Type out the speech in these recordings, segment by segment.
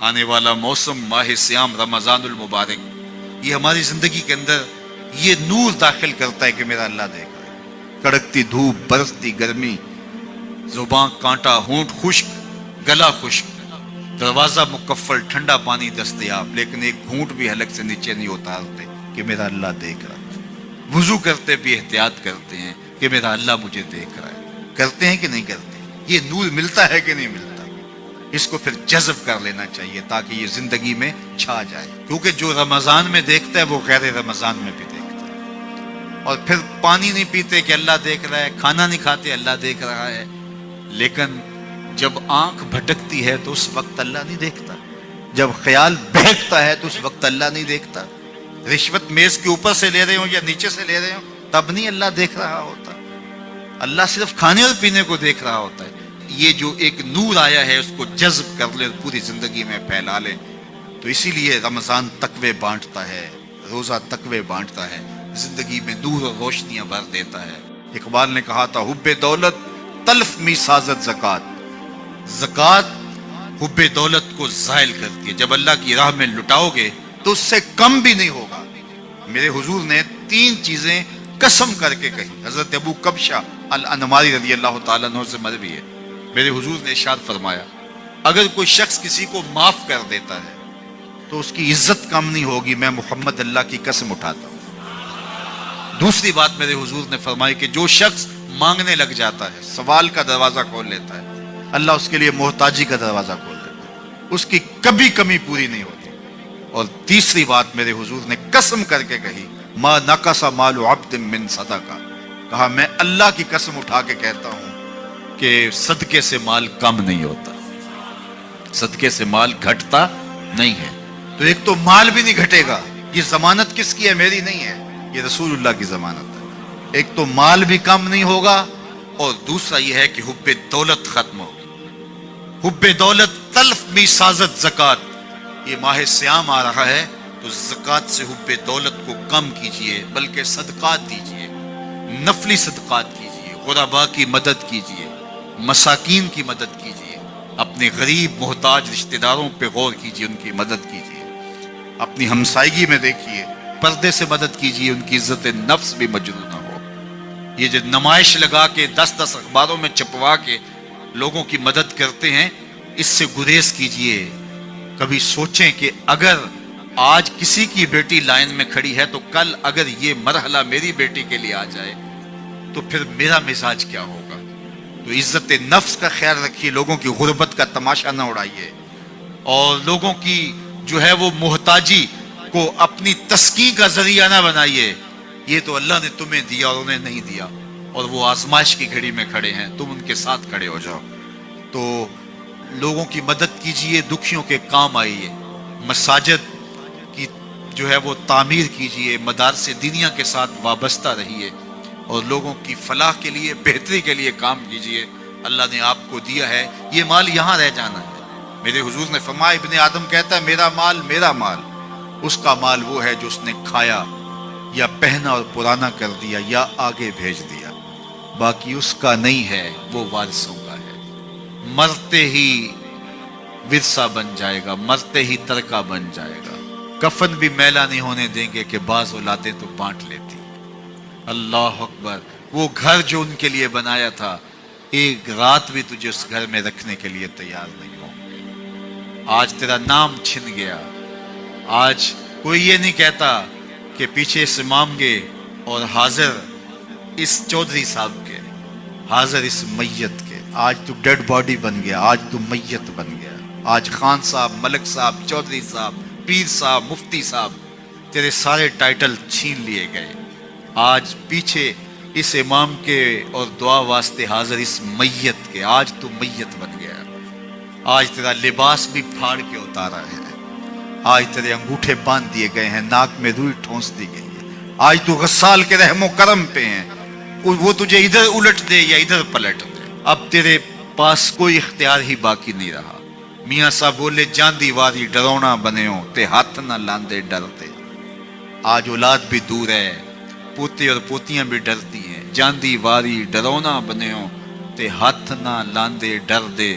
آنے والا موسم ماہ سیام رمضان المبارک، یہ ہماری زندگی کے اندر یہ نور داخل کرتا ہے کہ میرا اللہ دیکھ رہا ہے۔ کڑکتی دھوپ، برستی گرمی، زباں کانٹا، ہونٹ خشک، گلا خشک، دروازہ مکفل، ٹھنڈا پانی دستیاب، لیکن ایک گھونٹ بھی حلق سے نیچے نہیں اتارتے کہ میرا اللہ دیکھ رہا ہے۔ وضو کرتے بھی احتیاط کرتے ہیں کہ میرا اللہ مجھے دیکھ رہا ہے۔ کرتے ہیں کہ نہیں کرتے؟ یہ نور ملتا ہے کہ نہیں ملتا؟ اس کو پھر جذب کر لینا چاہیے تاکہ یہ زندگی میں چھا جائے، کیونکہ جو رمضان میں دیکھتا ہے وہ غیر رمضان میں بھی دیکھتا ہے۔ اور پھر پانی نہیں پیتے کہ اللہ دیکھ رہا ہے، کھانا نہیں کھاتے اللہ دیکھ رہا ہے، لیکن جب آنکھ بھٹکتی ہے تو اس وقت اللہ نہیں دیکھتا، جب خیال بہکتا ہے تو اس وقت اللہ نہیں دیکھتا، رشوت میز کے اوپر سے لے رہے ہوں یا نیچے سے لے رہے ہوں تب نہیں اللہ دیکھ رہا ہوتا، اللہ صرف کھانے اور پینے کو دیکھ رہا ہوتا ہے۔ یہ جو ایک نور آیا ہے اس کو جذب کر لے، پوری زندگی میں پھیلا لے۔ تو اسی لیے رمضان تقوی بانٹتا ہے، روزہ تقوی بانٹتا ہے، زندگی میں نور اور روشنیاں بھر دیتا ہے۔ اقبال نے کہا تھا حب دولت تلف می سازت زکات، زکات حب دولت کو زائل کرتی ہے، جب اللہ کی راہ میں لٹاؤ گے تو اس سے کم بھی نہیں ہوگا۔ میرے حضور نے 3 چیزیں قسم کر کے کہی، حضرت ابو کبشہ الانماری رضی اللہ تعالیٰ عنہ سے مروی ہے۔ میرے حضور نے ارشاد فرمایا اگر کوئی شخص کسی کو معاف کر دیتا ہے تو اس کی عزت کم نہیں ہوگی، میں محمد اللہ کی قسم اٹھاتا ہوں۔ دوسری بات میرے حضور نے فرمائی کہ جو شخص مانگنے لگ جاتا ہے، سوال کا دروازہ کھول لیتا ہے، اللہ اس کے لیے محتاجی کا دروازہ کھول دیتا ہے، اس کی کبھی کمی پوری نہیں ہوتی۔ اور تیسری بات میرے حضور نے قسم کر کے کہی ما نقص مال عبد من صدقہ، کہا میں اللہ کی قسم اٹھا کے کہتا ہوں کہ صدقے سے مال کم نہیں ہوتا، صدقے سے مال گھٹتا نہیں ہے۔ تو ایک تو مال بھی نہیں گھٹے گا، یہ ضمانت کس کی ہے؟ میری نہیں ہے، یہ رسول اللہ کی ضمانت ہے۔ ایک تو مال بھی کم نہیں ہوگا، اور دوسرا یہ ہے کہ حب دولت ختم ہوگی۔ حب دولت تلف می سازت زکات، یہ ماہ سیام آ رہا ہے تو زکات سے حب دولت کو کم کیجئے، بلکہ صدقات دیجئے، نفلی صدقات کیجئے، غرباء کی مدد کیجئے، مساکین کی مدد کیجئے، اپنے غریب محتاج رشتہ داروں پہ غور کیجئے، ان کی مدد کیجئے، اپنی ہمسائیگی میں دیکھیے، پردے سے مدد کیجئے، ان کی عزت نفس بھی مجروح نہ ہو۔ یہ جو نمائش لگا کے 10 اخباروں میں چھپوا کے لوگوں کی مدد کرتے ہیں، اس سے گریز کیجئے۔ کبھی سوچیں کہ اگر آج کسی کی بیٹی لائن میں کھڑی ہے تو کل اگر یہ مرحلہ میری بیٹی کے لیے آ جائے تو پھر میرا مزاج کیا ہوگا؟ تو عزت نفس کا خیال رکھیے، لوگوں کی غربت کا تماشا نہ اڑائیے، اور لوگوں کی جو ہے وہ محتاجی کو اپنی تسکین کا ذریعہ نہ بنائیے۔ یہ تو اللہ نے تمہیں دیا اور انہیں نہیں دیا، اور وہ آزمائش کی گھڑی میں کھڑے ہیں، تم ان کے ساتھ کھڑے ہو جاؤ۔ تو لوگوں کی مدد کیجئے، دکھیوں کے کام آئیے، مساجد کی جو ہے وہ تعمیر کیجئے، مدارس دینیا کے ساتھ وابستہ رہیے، اور لوگوں کی فلاح کے لیے، بہتری کے لیے کام کیجئے۔ اللہ نے آپ کو دیا ہے، یہ مال یہاں رہ جانا ہے۔ میرے حضور نے فرمایا ابن آدم کہتا ہے میرا مال میرا مال، اس کا مال وہ ہے جو اس نے کھایا یا پہنا اور پرانا کر دیا یا آگے بھیج دیا، باقی اس کا نہیں ہے، وہ وارثوں کا ہے۔ مرتے ہی ورثہ بن جائے گا، مرتے ہی ترکہ بن جائے گا۔ کفن بھی میلا نہیں ہونے دیں گے کہ بعض اولادیں تو بانٹ لیتی۔ اللہ اکبر، وہ گھر جو ان کے لیے بنایا تھا، ایک رات بھی تجھے اس گھر میں رکھنے کے لیے تیار نہیں ہوں گے۔ آج تیرا نام چھن گیا، آج کوئی یہ نہیں کہتا کہ پیچھے سے امام گے اور حاضر اس چودھری صاحب کے، حاضر اس میت کے۔ آج تو ڈیڈ باڈی بن گیا، آج تو میت بن گیا۔ آج خان صاحب، ملک صاحب، چودھری صاحب، پیر صاحب، مفتی صاحب، تیرے سارے ٹائٹل چھین لیے گئے۔ آج پیچھے اس امام کے اور دعا واسطے حاضر اس میت کے، آج تو میت بن گیا۔ آج تیرا لباس بھی پھاڑ کے اتارا ہے، آج تیرے انگوٹھے باندھ دیے گئے ہیں، ناک میں روئی ٹھونس دی گئی ہے۔ آج تو غسال کے رحم و کرم پہ ہیں، وہ تجھے ادھر الٹ دے یا ادھر پلٹ دے، اب تیرے پاس کوئی اختیار ہی باقی نہیں رہا۔ میاں صاحب بولے جاندی واری ڈرونا بنے ہو تے ہاتھ نہ لاندے ڈرتے۔ آج اولاد بھی دور ہے، پوتے اور پوتیاں بھی ڈرتی ہیں، جاندی واری ڈرونا بنے ہو تے ہاتھ نہ لاندے ڈر دے۔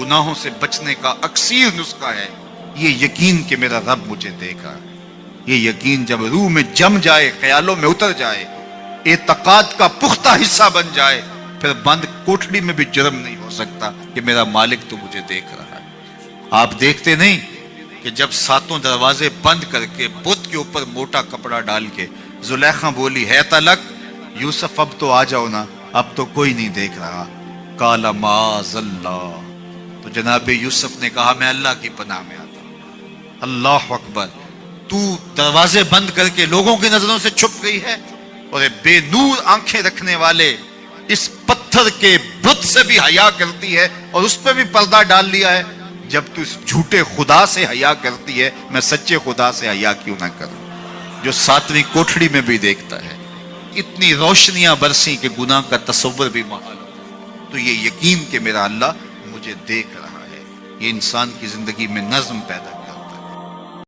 گناہوں سے بچنے کا اکثیر نسخہ ہے یہ یقین کہ میرا رب مجھے دیکھ رہا ہے۔ یہ یقین جب روح میں جم جائے، خیالوں میں اتر جائے، اعتقاد کا پختہ حصہ بن جائے، پھر بند کوٹڑی میں بھی جرم نہیں ہو سکتا کہ میرا مالک تو مجھے دیکھ رہا ہے۔ آپ دیکھتے نہیں کہ جب ساتوں دروازے بند کر کے بت کے اوپر موٹا کپڑا ڈال کے زلیخا بولی ہے تلک یوسف اب تو آ جاؤ نا، اب تو کوئی نہیں دیکھ رہا، قال معاذ اللہ، تو جناب یوسف نے کہا میں اللہ کی پناہ میں آتا ہوں۔ اللہ اکبر، تو دروازے بند کر کے لوگوں کی نظروں سے چھپ گئی ہے، اور بے نور آنکھیں رکھنے والے اس پتھر کے بت سے بھی حیا کرتی ہے اور اس پہ بھی پردہ ڈال لیا ہے۔ جب تو اس جھوٹے خدا سے حیا کرتی ہے، میں سچے خدا سے حیا کیوں نہ کروں جو ساتویں کوٹھڑی میں بھی دیکھتا ہے۔ اتنی روشنیاں برسی کہ گناہ کا تصور بھی محال ہو، تو یہ یقین کہ میرا اللہ مجھے دیکھ رہا ہے، یہ انسان کی زندگی میں نظم پیدا